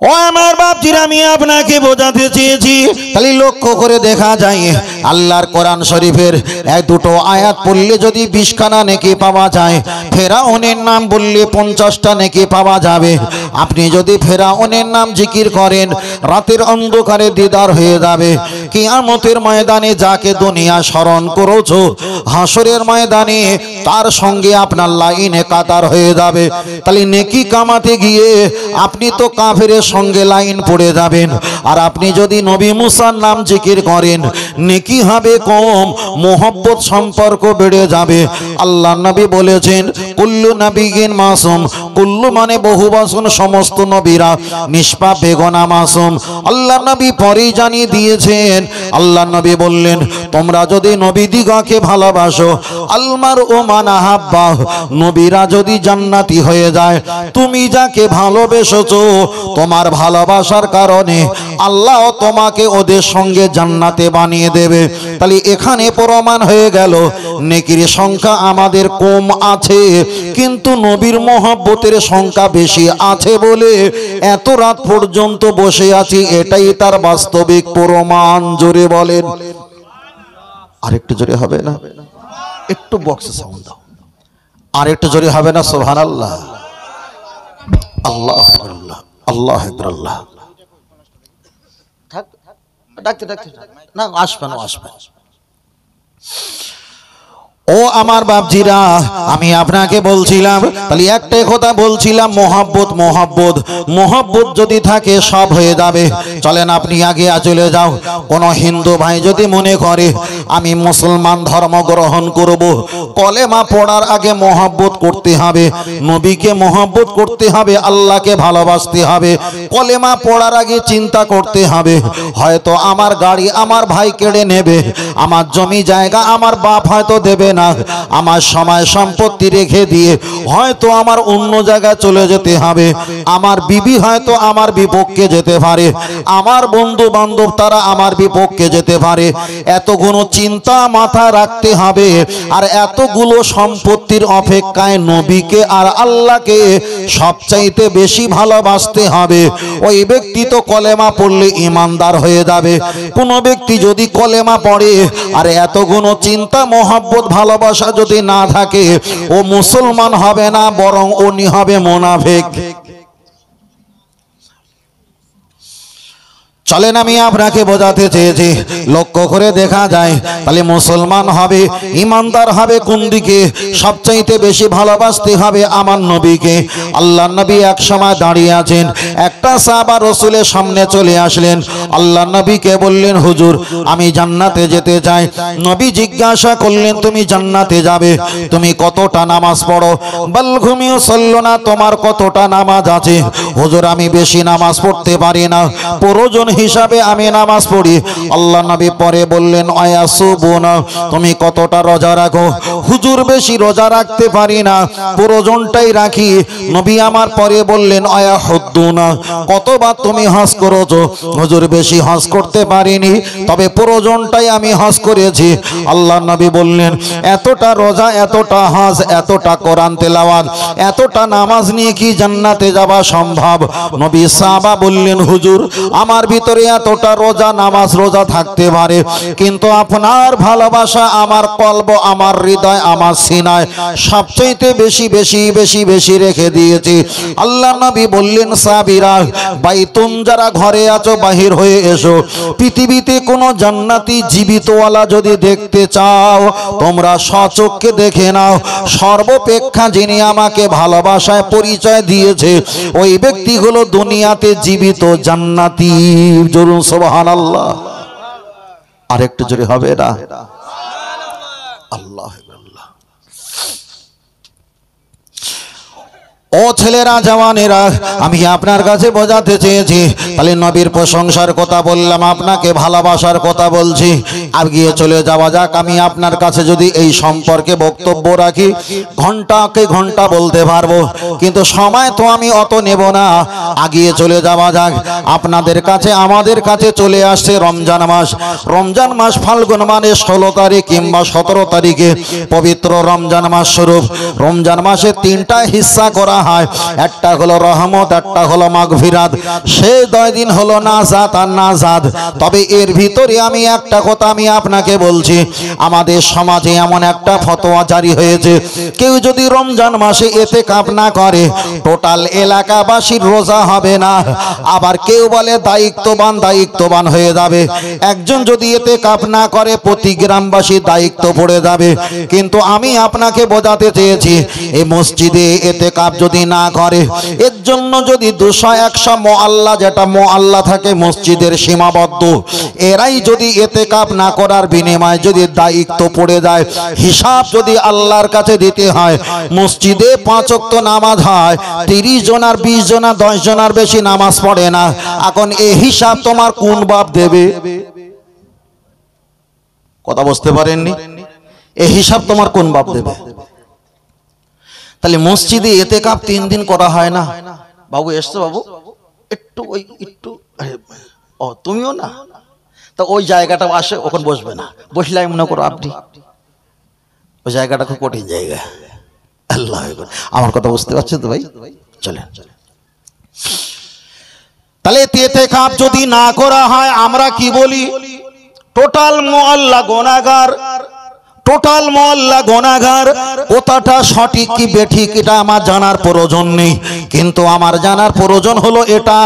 ও আমার বাপজিরা, আমি আপনাকে বোঝাতে চেয়েছি, তাহলে লক্ষ্য করে দেখা যায় আল্লাহর কোরআন শরীফের এক দুটো আয়াত পড়লে যদি 20খানা নেকি পাওয়া যায়, ফেরাউনের নাম বললে 50টা নেকি পাওয়া যাবে। আপনি যদি ফেরাউনের নাম জিকির করেন, রাতের অন্ধকারে দিদার হয়ে যাবে। কিয়ামতের ময়দানে যাকে দুনিয়া স্মরণ করেছো, হাসরের ময়দানে তার সঙ্গে আপনার লাইনে কাতার হয়ে যাবে। তাহলে নেকি কামাতে গিয়ে আপনি তো কাফেরের সঙ্গে লাইন পড়ে যাবেন। আর আপনি যদি নবী মুসার নাম জিকির করেন, নেকি হবে কম, মোহব্বত সম্পর্ক বেড়ে যাবে। আল্লাহ নবী বলেছেন, কুল্লু নবিয়্যিন মাসুম, কুল্লু মানে বহু বচন, সমস্ত নবীরা নিষ্পাপ বেগুনাহ মাসুম। আল্লাহ নবী পরেই জানিয়ে দিয়েছেন। আল্লাহ নবী বললেন, তোমরা যদি নবীদিগকে ভালোবাসো, আলমার ও মানাহাব্বা, নবীরা যদি জান্নাতি হয়ে যায়, তুমি যাকে ভালোবেসেছো তোমার ভালোবাসার কারণে আল্লাহ তোমাকে ওদের সঙ্গে জান্নাতে বানিয়ে দেবে। তাহলে এখানে প্রমাণ হয়ে গেল নেকির সংখ্যা আমাদের কম আছে, কিন্তু নবীর মহব্বতের সংখ্যা বেশি আছে বলে এত রাত পর্যন্ত বসে আছি, এটাই তার বাস্তবিক প্রমাণ। জোরে বলেন, আরেকটু জোরে হবে না? একটু বক্সে সাউন্ড দাও, আরেকটু জোরে হবে না? সুবহানাল্লাহ, আল্লাহু আকবার, আল্লাহু আকবার, আল্লাহ। থাক, ডাকতে ডাকতে না, আসবেন আসবেন। ও আমার বাপজিরা, আমি আপনাকে বলছিলাম, তাহলে একটাই কথা বলছিলাম, মোহাব্বত মোহাব্বত মোহাব্বত যদি থাকে সব হয়ে যাবে। চলেন আপনি আগে চলে যাও। কোন হিন্দু ভাই যদি মনে করে আমি মুসলমান ধর্ম গ্রহণ করব, কলেমা পড়ার আগে মোহাব্বত করতে হবে, নবীকে মোহাব্বত করতে হবে, আল্লাহকে ভালোবাসতে হবে। কলেমা পড়ার আগে চিন্তা করতে হবে, হয়তো আমার গাড়ি আমার ভাই কেড়ে নেবে, আমার জমি জায়গা আমার বাপ হয়তো দেবে না, আমার সময় সম্পত্তি রেখে দিয়ে হয়তো আমার অন্য জায়গায় চলে যেতে হবে, আমার বিবি হয়তো আমার বিপক্ষে যেতে পারে, আমার বন্ধু বান্ধব তারা আমার বিপক্ষে যেতে পারে। এতগুলো চিন্তা মাথায় রাখতে হবে, আর এতগুলো সম্পত্তির অপেক্ষায় নবীকে আর আল্লাহকে সবচাইতে বেশি ভালোবাসতে হবে। ওই ব্যক্তি তো কলেমা পড়লে ইমানদার হয়ে যাবে। কোন ব্যক্তি যদি কলেমা পড়ে আর এতগুলো চিন্তা মহব্বত ভালোবাসা যদি না থাকে, ও মুসলমান হবে না, বরং উনি হবে মুনাফিক। চলেন আমি আপনাকে বোঝাতে চেয়েছি, লক্ষ্য করে দেখা যায় তাহলে মুসলমান হবে, ইমানদার হবে কোন দিকে? সবচাইতে বেশি ভালোবাসতে হবে আমার নবীকে। আল্লাহ নবী এক সময় দাঁড়িয়ে আছেন, একটা সাহাবা রাসূলের সামনে চলে আসলেন, আল্লাহ নবীকে বললেন, হুজুর আমি জান্নাতে যেতে চাই। নবী জিজ্ঞাসা করলেন, তুমি জান্নাতে যাবে, তুমি কতটা নামাজ পড়ো? বাল ঘুমিও সাল্লুনা, তোমার কতটা নামাজ আছে? হুজুর আমি বেশি নামাজ পড়তে পারি না, প্রয়োজন হিসাবে আমি নামাজ পড়ি। আল্লাহ নবী পরে বললেন, আয়াসুবুনা, তুমি কতটা রোজা রাখো? হুজুর বেশি রোজা রাখতে পারি না, প্রয়োজনটাই রাখি। নবী আমার পরে বললেন, আয়াহুদ্দুনা, কতবার তুমি হজ করেছো? হুজুর বেশি হজ করতে পারিনি, তবে প্রয়োজনটাই আমি হজ করেছি। আল্লাহ নবী বললেন, এতটা রোজা, এতটা হজ, এতটা কোরআন তেলাওয়াত, এতটা নামাজ নিয়ে কি জান্নাতে যাওয়া সম্ভব? নবী সাহাবা বললেন, হুজুর আমার ভিতরে এতটা রোজা নামাজ রোজা থাকতে পারে, কিন্তু আপনার ভালোবাসা আমার কলব, আমার হৃদয়, আমার সিনায় সবচেয়ে বেশি বেশি বেশি বেশি রেখে দিয়েছি। আল্লাহ নবী বললেন, সাহাবীরা বাইতুন, যারা ঘরে আছো বাহির হয়ে এসো। পৃথিবীতে কোন জান্নাতি জীবিতওয়ালা যদি দেখতে চাও, তোমরা স্বচক্ষে দেখে নাও। সর্বপেক্ষা যিনি আমাকে ভালোবাসায় পরিচয় দিয়েছে, ওই ব্যক্তি হলো দুনিয়াতে জীবিত জান্নাতি। জোরে সুবহানাল্লাহ, আরেকটু জোরে হবে না? আল্লাহ আল্লাহ। ও ছেলেরা, জওয়ানেরা, আমি আপনার কাছে বোঝাতে চেয়েছি, তাহলে নবীর প্রশংসার কথা বললাম, আপনাকে ভালোবাসার কথা বলছি। আগিয়ে চলে যাওয়া যাক। আমি আপনার কাছে যদি এই সম্পর্কে বক্তব্য রাখি, ঘন্টাকে ঘন্টা বলতে পারবো, কিন্তু সময় তো আমি অত নেব না। আগিয়ে চলে যাওয়া যাক। আপনাদের কাছে, আমাদের কাছে চলে আসছে রমজান মাস। রমজান মাস ফাল্গুন মাসের 16 তারিখ কিংবা 17 তারিখে পবিত্র রমজান মাস স্বরূপ। রমজান মাসে 3টা হিস্সা করা হয়, একটা হলো রহমত, একটা হলো মাগফিরাত। সেই 2 দিন হলো নাজাত আর নাজাত। তবে এর ভিতরে আমি একটা কথা আমি আপনাকে বলছি, আমাদের সমাজে এমন একটা ফতোয়া জারি হয়েছে, কেউ যদি রমজান মাসে ইতিকাফ না করে টোটাল এলাকাবাসীর রোজা হবে না। আবার কেউ বলে দায়িত্ববান হয়ে যাবে। একজন যদি ইতিকাফ না করে প্রতি গ্রামবাসী দায়িত্ব পড়ে যাবে। কিন্তু আমি আপনাকে বোঝাতে চেয়েছি, এই মসজিদে ইতিকাফ যদি না করে, এর জন্য যদি 200-100 মুআল্লা, যেটা মুআল্লা থাকে মসজিদের সীমাবদ্ধ, এরাই যদি ইতিকাফ না করার বিনিময়ে যদি দায়িত্ব পড়ে যায়, হিসাব যদি আল্লাহর কাছে দিতে হয়, মসজিদে 5 ওয়াক্ত নামাজ হয়, 30 জন আর 20 জন আর 10 জন আর বেশি নামাজ পড়ে না। এখন এই হিসাব তোমার কোন বাপ দেবে? কথা বুঝতে পারেননি? এই হিসাব তোমার কোন বাপ দেবে? তাহলে মসজিদে ইতিকাফ 3 দিন করা হয় না। বাবু এসছো, বাবু একটু ও তুমিও না, তো ওই জায়গাটা আসে, ওখানে বসবে না। বসলে মনে করো আপনি, ওই জায়গাটা খুব কঠিন জায়গা। আল্লাহ, আমার কথা বুঝতে পারছেন তো ভাই? চলে। তাহলে ইতিকাফ যদি না করা হয়, আমরা কি বলি? টোটাল মুআল্লা গুনাহগার, টোটাল মহল্লা গুনাহগার। কথাটা সঠিক কি বেঠিক এটা আমার জানার প্রয়োজন নেই, কিন্তু আমার জানার প্রয়োজন হলো এটা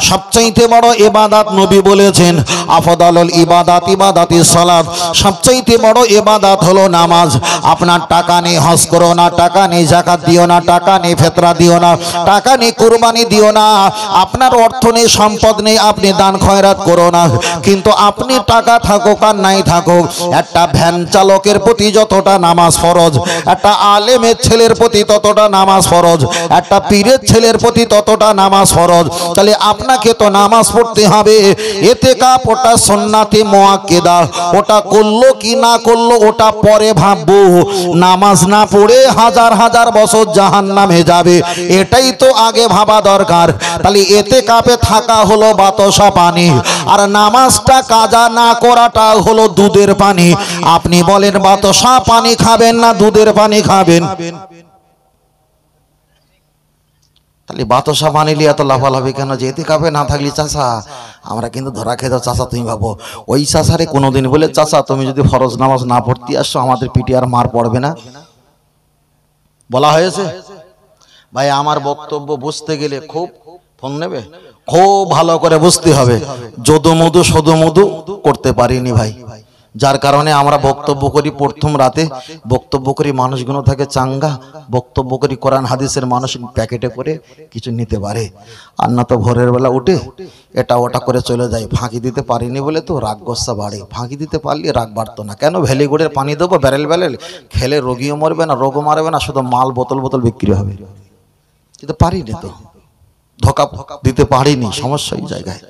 সবচাইতে বড় ইবাদত। নবী বলেছেন আফদালুল ইবাদাত ইবাদাতিস সালাত, সবচাইতে বড় ইবাদত হলো নামাজ। আপনার টাকা নেই হজ করো না, টাকা নেই যাকাত দিও না, টাকা নেই ফিতরা দিও না, টাকা নেই কুরবানি দিও না, আপনার অর্থ নেই সম্পদ নেই, আপনি দান খয়রাত করো না। কিন্তু আপনি টাকা থাকুক আর নাই থাকুক, একটা ভ্যান চালকের প্রতি যতটা নামাজ ফরজ, একটা আলেমের ছেলের প্রতি ততটা নামাজ ফরজ, একটা পীরের ছেলের প্রতি ততটা নামাজ ফরজ। তাহলে আপনাকে তো নামাজ পড়তে হবে। ইতিকাফ ওটা সুন্নাতে মুআক্কাদা, ওটা করলো কি না করলো ওটা পরে ভাববো। নামাজ না পড়ে হাজার হাজার বছর জাহান্নামে যাবে, এটাই তো আগে ভাবা দরকার। তাহলে ইতিকাফে থাকা হলো বাতাসা পানি, আর নামাজটা কাজা না করাটা হলো দুধের পানি। আপনি বলেন বাতাসা পানি খাবেন না দুধের পানি খাবেন? তাহলে বাতাসা পানি লিয়ে এত লাফালাফি কেন? যে ইতিকাফে না থাকলে চাচা আমরা কিন্তু ধরা খেত। চাচা তুমি ভাবো ওই চাচারে কোনোদিন বলে চাচা তুমি যদি ফরজ নামাজ না পড়তে আসছো আমাদের পিঠে আর মার পড়বে না বলা হয়েছে? ভাই আমার বক্তব্য বুঝতে গেলে খুব ফোন নেবে, খুব ভালো করে বুঝতে হবে। যদু মধু শুধু মধু করতে পারিনি ভাই, যার কারণে আমরা বক্তব্য করি প্রথম রাতে, বক্তব্য করি মানুষগুলো থাকে চাঙ্গা, বক্তব্য করি কোরআন হাদিসের মানুষ প্যাকেটে করে কিছু নিতে পারে, আর না তো ভোরের বেলা উঠে এটা ওটা করে চলে যায়। ফাঁকি দিতে পারিনি বলে তো রাগ গোসা বাড়ে, ফাঁকি দিতে পারলে রাগ বাড়তো না। কেন ভ্যালিগুড়ের পানি দেবো ব্যারেল ব্যারেল, খেলে রোগীও মরবে না, রোগও মারবে না, শুধু মাল বোতল বোতল বিক্রি হবে। কিন্তু পারিনি তো, ধোকা দিতে পারিনি, সমস্যা এই জায়গায়।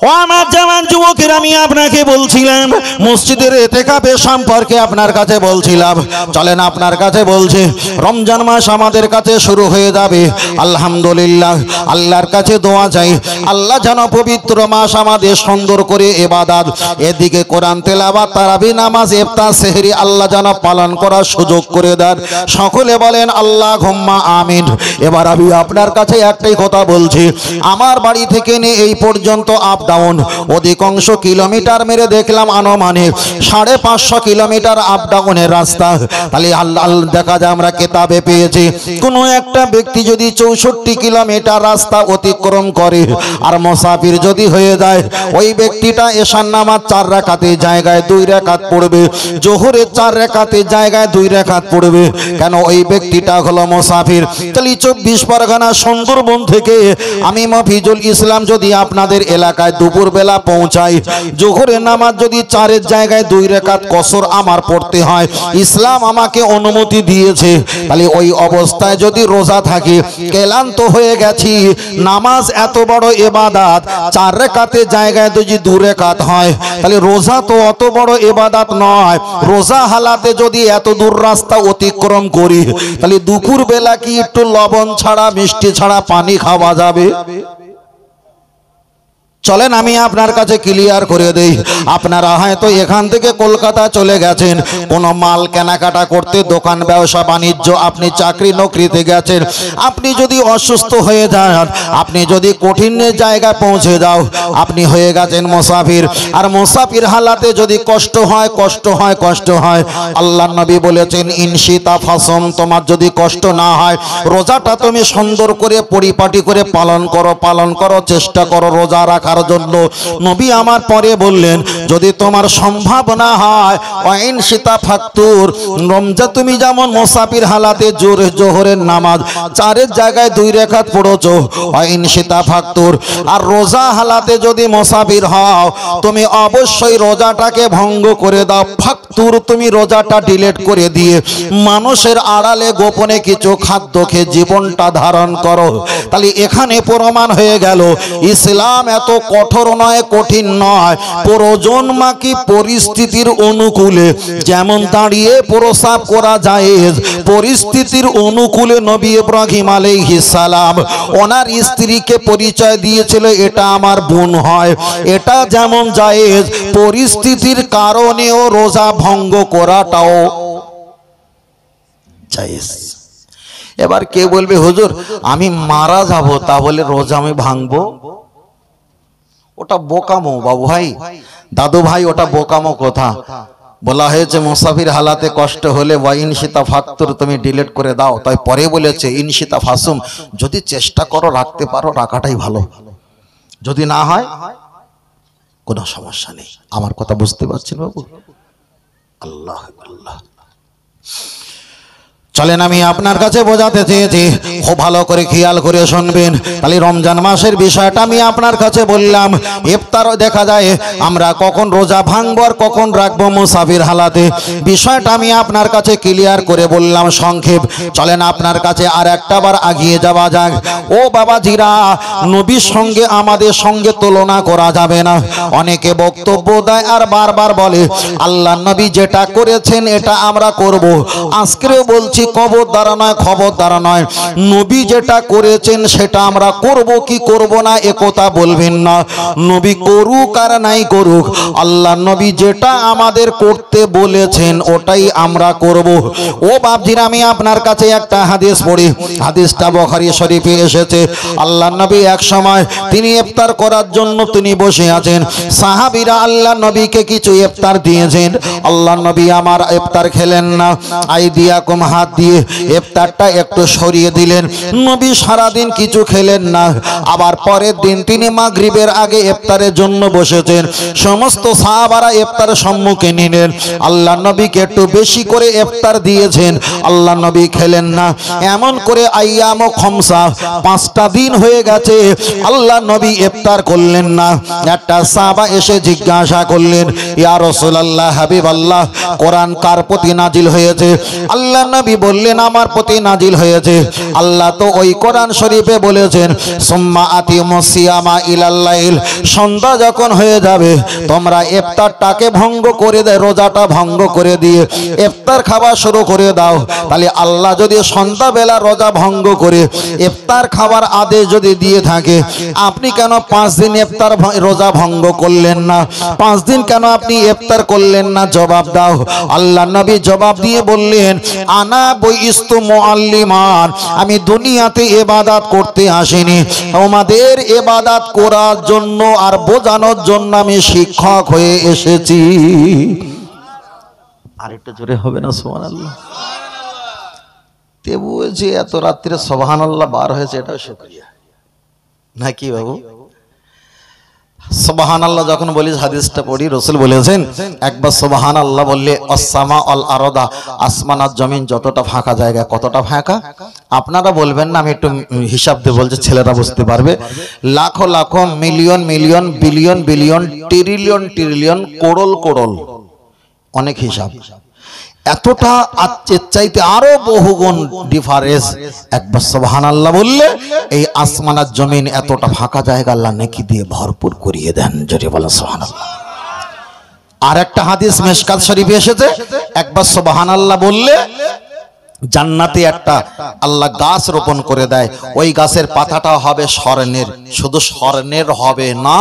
ও আমার জওয়ান যুবকের, আমি আপনাকে বলছিলাম মসজিদের ইতিকাফের সম্পর্কে আপনার কাছে বলছিলাম। চলেন আপনার কাছে বলছি, রমজান মাস আমাদের কাছে শুরু হয়ে যাবে। আলহামদুলিল্লাহ, আল্লাহর কাছে দোয়া চাই আল্লাহ যেন পবিত্র মাস আমাদের সুন্দর করে ইবাদত, এদিকে কোরআন তেলাওয়াত, তারাবি নামাজ, ইফতার, সেহরি আল্লাহ যেন পালন করার সুযোগ করে দেন। সকলে বলেন আল্লাহুম্মা আমিন। এবার আমি আপনার কাছে একটাই কথা বলছি, আমার বাড়ি থেকে নিয়ে এই পর্যন্ত ডাউন অধিকাংশ কিলোমিটার মেরে দেখলাম আনুমানিক 550 কিলোমিটার আপ ডাউনের রাস্তা। তাহলে আল্লাহ দেখা যায় আমরা কিতাবে পেয়েছি কোনো একটা ব্যক্তি যদি 64 কিলোমিটার রাস্তা অতিক্রম করে আর মুসাফির যদি হয়ে যায়, ওই ব্যক্তিটা এশার নামাজ 4 রাকাতের জায়গায় 2 রাকাত পড়বে, জোহরের 4 রাকাতের জায়গায় 2 রাকাত পড়বে। কেন? ওই ব্যক্তিটা হলো মুসাফির। তাহলে 24 পরগনা সুন্দরবন থেকে আমি মফিজুল ইসলাম যদি আপনাদের এলাকায় দুপুর বেলা পৌঁছাই, জোহরের নামাজ যদি 4 জায়গায় 2 রাকাত কসর আমার পড়তে হয়, ইসলাম আমাকে অনুমতি দিয়েছে। তাহলে ওই অবস্থায় যদি রোজা থাকি, ক্লান্ত হয়ে গেছি, নামাজ এত বড় ইবাদত, 4 রাকাতের জায়গায় যদি 2 রাকাত হয়, তাহলে রোজা তো অত বড় ইবাদত নয়। রোজা হালাতে যদি এত দূর রাস্তা অতিক্রম করি, তাহলে দুপুর বেলা কি একটু লবণ ছাড়া মিষ্টি ছাড়া পানি খাওয়া যাবে? চলেন আমি আপনার কাছে ক্লিয়ার করে দেই। আপনারা হয়তো এখান থেকে কলকাতা চলে গেছেন কোনো মাল কেনাকাটা করতে, দোকান ব্যবসা বাণিজ্য, আপনি চাকরি নকরিতে গেছেন। আপনি যদি অসুস্থ হয়ে যান, আপনি যদি কঠিন জায়গায় পৌঁছে যাও, আপনি হয়ে গেছেন মুসাফির। আর মুসাফির হালাতে যদি কষ্ট হয়, আল্লাহর নবী বলেছেন ইনশিতা ফাসম, তোমার যদি কষ্ট না হয় রোজাটা তুমি সুন্দর করে পরিপাটি করে পালন করো, চেষ্টা করো রোজা রাখার জন্য। নবী আমার পরে বললেন যদি তোমার সম্ভব না হয় ইনশিতা ফাতুর, রমজান তুমি যেমন মুসাফির হালাতে জোহরের নামাজ 4 জায়গায় 2 রাকাত পড়ছো, ইনশিতা ফাতুর। আর রোজা হালাতে যদি মুসাফির হও তুমি অবশ্যই রোজাটাকে ভঙ্গ করে দাও। ফাতুর, তুমি রোজাটা ডিলিট করে দিয়ে মানুষের আড়ালে গোপনে কিছু খাদ্য খেয়ে জীবনটা ধারণ করো। তাহলে এখানে প্রমাণ হয়ে গেল ইসলাম এত কঠোর নয়, কঠিন নয়। প্রয়োজনমাকি পরিস্থিতির অনুকূলে যেমন দাঁড়িয়ে প্রসাব করা যায়, পরিস্থিতির অনুকূলে নবী ইব্রাহিম আলাইহিস সালাম ওনার স্ত্রীকে পরিচয় দিয়েছিল এটা আমার বোন হয়। এটা যেমন জায়েজ, পরিস্থিতির কারণেও রোজা ভঙ্গ করাটাও জায়েজ। এবার কে বলবে হুজুর আমি মারা যাব তাহলে রোজা আমি ভাঙবো? ওটা বোকামো বাবু ভাই, দাদু ভাই, ওটা বোকামো কথা। বলা হয়েছে মুসাফির হালাতে কষ্ট হলে ইনশিতা ফাতুর, তুমি ডিলিট করে দাও। তাই পরে বলেছে ইনশিতা ফাসুম, যদি চেষ্টা করো রাখতে পারো রাখাটাই ভালো, যদি না হয় কোনো সমস্যা নেই। আমার কথা বুঝতে পারছেন বাবু? আল্লাহ আল্লাহ। চলেন আমি আপনার কাছে বোঝাতে চেয়েছি, খুব ভালো করে খেয়াল করে শুনবেন। তাহলে রমজান মাসের বিষয়টা আমি আপনার কাছে বললাম। ইফতারও দেখা যায় আমরা কখন রোজা ভাঙবো আর কখন রাখবো মুসাফির হালাতে, বিষয়টা আমি আপনার কাছে ক্লিয়ার করে বললাম সংক্ষেপ। চলেন আপনার কাছে আর একটা বার আগিয়ে যাওয়া যাক। ও বাবাজিরা, নবীর সঙ্গে আমাদের সঙ্গে তুলনা করা যাবে না। অনেকে বক্তব্য দেয় আর বারবার বলে আল্লাহ নবী যেটা করেছেন এটা আমরা করব। আজকেও বলছি খবরদার নয়, নবী যেটা করেছেন সেটা আমরা করব কি করব না এ কথা বলবেন না। নবী করুক আর নাই করুক, আল্লাহ নবী যেটা আমাদের করতে বলেছেন ওটাই আমরা করব। ও বাপজিরা, আমি আপনার কাছে একটা হাদিস পড়ি। হাদিসটা বুখারী শরীফে এসেছে। আল্লাহ নবী এক সময় তিনি ইফতার করার জন্য তিনি বসে আছেন। সাহাবীরা আল্লাহ নবীকে কিছু ইফতার দিয়েছেন। আল্লাহ নবী আমার ইফতার খেলেন না, আইদিয়াকুম হাত দিয়ে ইফতারটা একটু সরিয়ে দিলেন। নবী সারাদিন কিছু খেলেন না। আবার পরের দিন তিনি মাগরিবের আগে ইফতারের জন্য বসেছেন। সমস্ত সাহাবারা ইফতারের সম্মুখে নিলেন। আল্লাহ নবীকে একটু বেশি করে ইফতার দিয়েছেন, আল্লাহ নবী খেলেন না। এমন করে আইয়াম খামসা 5টা দিন হয়ে গেছে, আল্লাহ নবী ইফতার করলেন না। একটা সাহাবা এসে জিজ্ঞাসা করলেন, ইয়া রাসূলুল্লাহ, হাবিবাল্লাহ, কোরআন কার প্রতি নাজিল হয়েছে? আল্লাহ নবী বললেন আমার প্রতি নাজিল হয়েছে। আল্লাহ তো ওই কোরআন শরীফে বলেছেন সুম্মা আতিমুস সিয়ামা ইলাল লাইল, সন্ধ্যা যখন হয়ে যাবে তোমরা ইফতারটাকে ভঙ্গ করে দেয়, রোজাটা ভঙ্গ করে দিয়ে ইফতার খাওয়া শুরু করে দাও। তাহলে আল্লাহ যদি সন্ধ্যাবেলা রোজা ভঙ্গ করে ইফতার খাবার আদেশ যদি দিয়ে থাকে, আপনি কেন 5 দিন ইফতার রোজা ভঙ্গ করলেন না? 5 দিন কেন আপনি ইফতার করলেন না? জবাব দাও। আল্লাহ নবী জবাব দিয়ে বললেন আনা বইস্তু মুআল্লিমান, আমি দুনিয়াতে ইবাদত করতে আসিনি, আমাদের ইবাদত করার জন্য আর বোঝানোর জন্য আমি শিক্ষক হয়ে এসেছি। আর একটু জোরে হবে না সুবহানাল্লাহ? তেবু যে এত রাত্রে সুবহানাল্লাহ বার হয়েছে এটাও শুকরিয়া নাকি বাবু? সুবহানাল্লাহ যখন বলি, হাদিসটা পড়ি, রাসূল বলেছেন একবার সুবহানাল্লাহ বললে আসসামা আল আরদা, আসমান আর জমিন যতটা ফাঁকা জায়গা, কতটা ফাঁকা আপনারা বলবেন না, আমি একটু হিসাব দিয়ে বলছি, ছেলেরা বুঝতে পারবে। লাখো লাখো, million million, billion billion, trillion trillion, কোড়ল কোড়ল, অনেক হিসাব। এতটা আচ্ছের চাইতে আরো বহুগুণ ডিফারেন্স। একবার সুবহানাল্লাহ বললে এই আসমান আর জমিন এতটা ফাঁকা জায়গা আল্লাহ নেকি দিয়ে ভরপুর করিয়ে দেন। জোরে বলেন সুবহানাল্লাহ। আর একটা হাদিস মিশকাত শরীফে এসেছে, একবার সুবহানাল্লাহ বললে জান্নাতে একটা আল্লাহ গাছ রোপণ করে দেয়, ওই গাছের পাতাটা হবে স্বর্ণের। শুধু স্বর্ণের হবে না,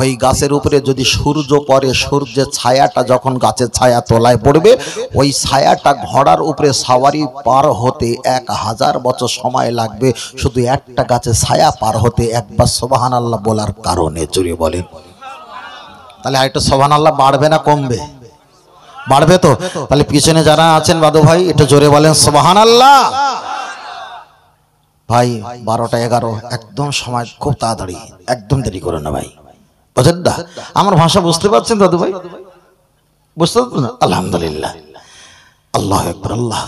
ওই গাছের উপরে যদি সূর্য পড়ে, সূর্যের ছায়াটা যখন গাছের ছায়া তলায় পড়বে, ওই ছায়াটা ঘোড়ার উপরে সাওয়ারি পার হতে 1000 বছর সময় লাগবে, শুধু একটা গাছের ছায়া পার হতে। একবার সুবহানাল্লাহ বলার কারণে জোরে বলেন। তাহলে আরেকটা সুবহানাল্লাহ বাড়বে না কমবে? বাড়বে তো। তাহলে পিছনে যারা আছেন বাদু ভাই একটু জোরে বলেন সুবহানাল্লাহ। ভাই 12টা 11 একদম সময় খুব তাড়াতাড়ি, একদম দেরি করে না ভাই, বুঝলেন না? আমার ভাষা বুঝতে পারছেন দাদু ভাই? বুঝতে পারছেন না? আলহামদুলিল্লাহ, আল্লাহু আকবার। আল্লাহ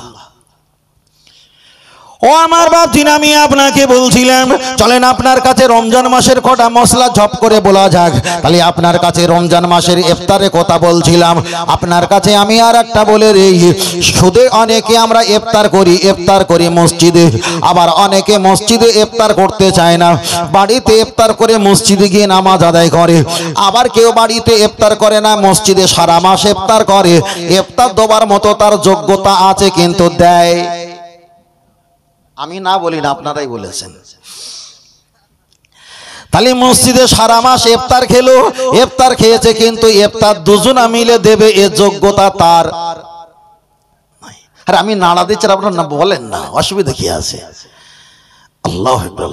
ও আমার বাপজি, আমি আপনাকে বলছিলাম চলেন আপনার কাছে রমজান মাসের কটা মশলা ঝপ করে বলা যাক। তাহলে আপনার কাছে রমজান মাসের ইফতারের কথা বলছিলাম, আপনার কাছে আমি আর একটা বলে দেই। সুদে অনেকে আমরা ইফতার করি মসজিদে, আবার অনেকে মসজিদে ইফতার করতে চায় না, বাড়িতে ইফতার করে মসজিদে গিয়ে নামাজ আদায় করে। আবার কেউ বাড়িতে ইফতার করে না, মসজিদে সারা মাস ইফতার করে। ইফতার দেওয়ার মতো তার যোগ্যতা আছে কিন্তু দেয়। আমি না বলি না, আপনারাই বলেছেন। তাহলে মসজিদে সারা মাস ইফতার খেলো, ইফতার খেয়েছে কিন্তু ইফতার দুজনা মিলে দেবে, এ যোগ্যতা তার। আর আমি নাড়া দিচ্ছি, আপনারা না বলেন না, অসুবিধা কি আছে? আল্লাহু আকবার।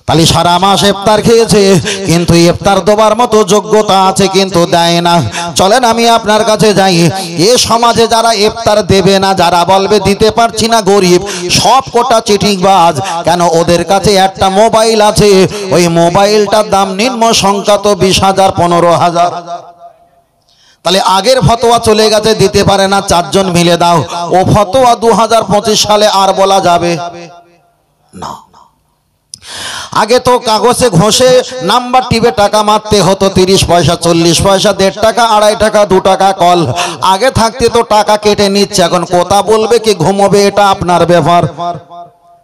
তাহলে সারা মাস ইফতার খেয়েছে কিন্তু ইফতার দেওয়ার মতো যোগ্যতা আছে কিন্তু দেয় না। চলেন আমি আপনার কাছে যাই। এ সমাজে যারা ইফতার দেবে না, যারা বলবে দিতে পারছি না, গরিব, সব কোটা চিটিংবাজ। কেন? ওদের কাছে একটা মোবাইল আছে, ওই মোবাইলটার দাম নিম্ন সংখ্যা তো 20,000 15,000। তাহলে আগের ফতোয়া চলে গেছে, দিতে পারে না, 4 জন মিলে দাও। ও ফতোয়া 2025 সালে আর বলা যাবে না। আগে তো কাগজে ঘষে নাম্বার টিপে টাকা মারতে হতো, 30 পয়সা 40 পয়সা, 1.5 টাকা 2.5 টাকা 2 টাকা কল। আগে থাকতে তো টাকা কেটে নিচ্ছে, এখন কথা বলবে কি ঘুমোবে এটা আপনার ব্যাপার।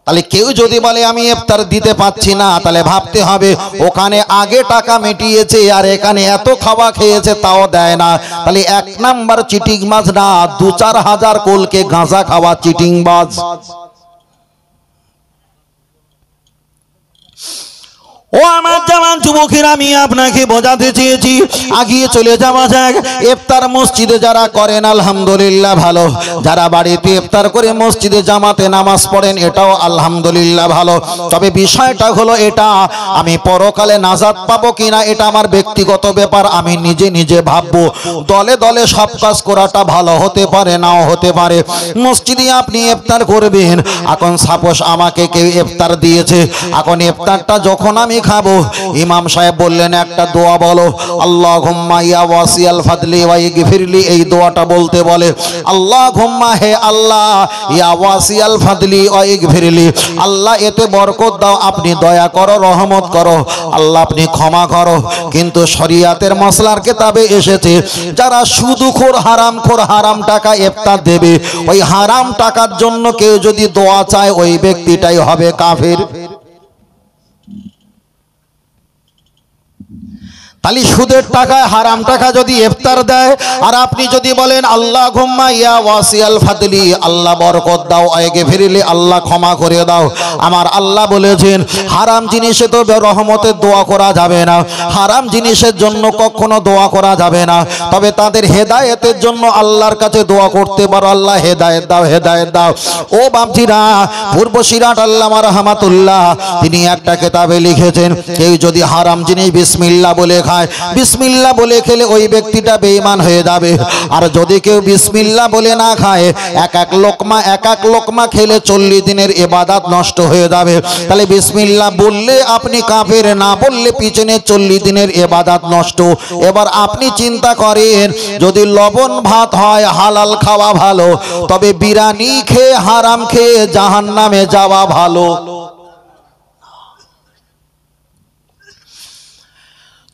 তাহলে কেউ যদি বলে আমি ইফতার দিতে পাচ্ছি না, তাহলে ভাবতে হবে ওখানে আগে টাকা মিটিয়েছে আর এখানে এত খাওয়া খেয়েছে তাও দেয় না। তাহলে 1 নাম্বার চিটিংবাজ না, 2-4 হাজার কোলকে গাঁজা খাওয়া চিটিংবাজ। ও আমার জওয়ান যুবকেরা, আমি আপনাকে বোঝাতে চেয়েছি, আগিয়ে চলে যাওয়া যাক। ইফতার মসজিদে যারা করেন আলহামদুলিল্লাহ ভালো, যারা বাড়িতে ইফতার করে মসজিদে জামাতে নামাজ পড়েন এটাও আলহামদুলিল্লাহ ভালো। তবে বিষয়টা হলো এটা, আমি পরকালে নাজাত পাবো কিনা এটা আমার ব্যক্তিগত ব্যাপার, আমি নিজে নিজে ভাববো। দলে দলে সব কাজ করাটা ভালো হতে পারে, নাও হতে পারে। মসজিদে আপনি ইফতার করবেন, এখন সাপোজ আমাকে কেউ ইফতার দিয়েছে, এখন ইফতারটা যখন আমি খাবো, ইমাম সাহেব বললেন একটা দোয়া বলো, আল্লাহুম্মা ইয়া ওয়াসিয়াল ফাদলি ওয়া ইগফিরলি, এই দোয়াটা বলতে বলে। আল্লাহুম্মা, হে আল্লাহ, ইয়া ওয়াসিয়াল ফাদলি ওয়া ইগফিরলি, আল্লাহ এতে বরকত দাও, আপনি দয়া করো, রহমত করো, আল্লাহ আপনি ক্ষমা করো। কিন্তু শরিয়াতের মসলার কিতাবে এসেছে যারা সুদখোর হারামখোর, হারাম টাকা ইফতার দেবে, ওই হারাম টাকার জন্য কেউ যদি দোয়া চায় ওই ব্যক্তিটাই হবে কাফের। তাহলে সুদের টাকায় হারাম টাকা যদি ইফতার দেয় আর আপনি যদি বলেন আল্লাহুম্মা ইয়া ওয়াসিয়াল ফাদলি, আল্লাহ বরকত দাও, আগে ফিরিলে আল্লাহ ক্ষমা করে দাও। আমার আল্লাহ বলেছেন হারাম জিনিসে তো রহমতের দোয়া করা যাবে না, হারাম জিনিসের জন্য কখনো দোয়া করা যাবে না। তবে তাদের হেদায়েতের জন্য আল্লাহর কাছে দোয়া করতে পারো, আল্লাহ হেদায়েত দাও, হেদায়েত দাও। ও বাপজিরা, পূর্ব সিরাত আল্লামা রাহমাতুল্লাহ তিনি একটা কিতাবে লিখেছেন, কেউ যদি হারাম জিনিস বিসমিল্লাহ বলে খায়, বিসমিল্লাহ বলে খেলে ওই ব্যক্তিটা বেঈমান হয়ে যাবে। আর যদি কেউ বিসমিল্লাহ বলে না খায়, এক এক লোকমা খেলে 40 দিনের ইবাদত নষ্ট হয়ে যাবে। তাহলে বিসমিল্লাহ বললে আপনি কাফের, না বললে পিছনে 40 দিনের ইবাদত নষ্ট। এবার আপনি চিন্তা করেন, যদি লবণ ভাত হয় হালাল খাওয়া ভালো, তবে বিরিয়ানি খেয়ে হারাম খেয়ে জাহান্নামে যাওয়া ভালো।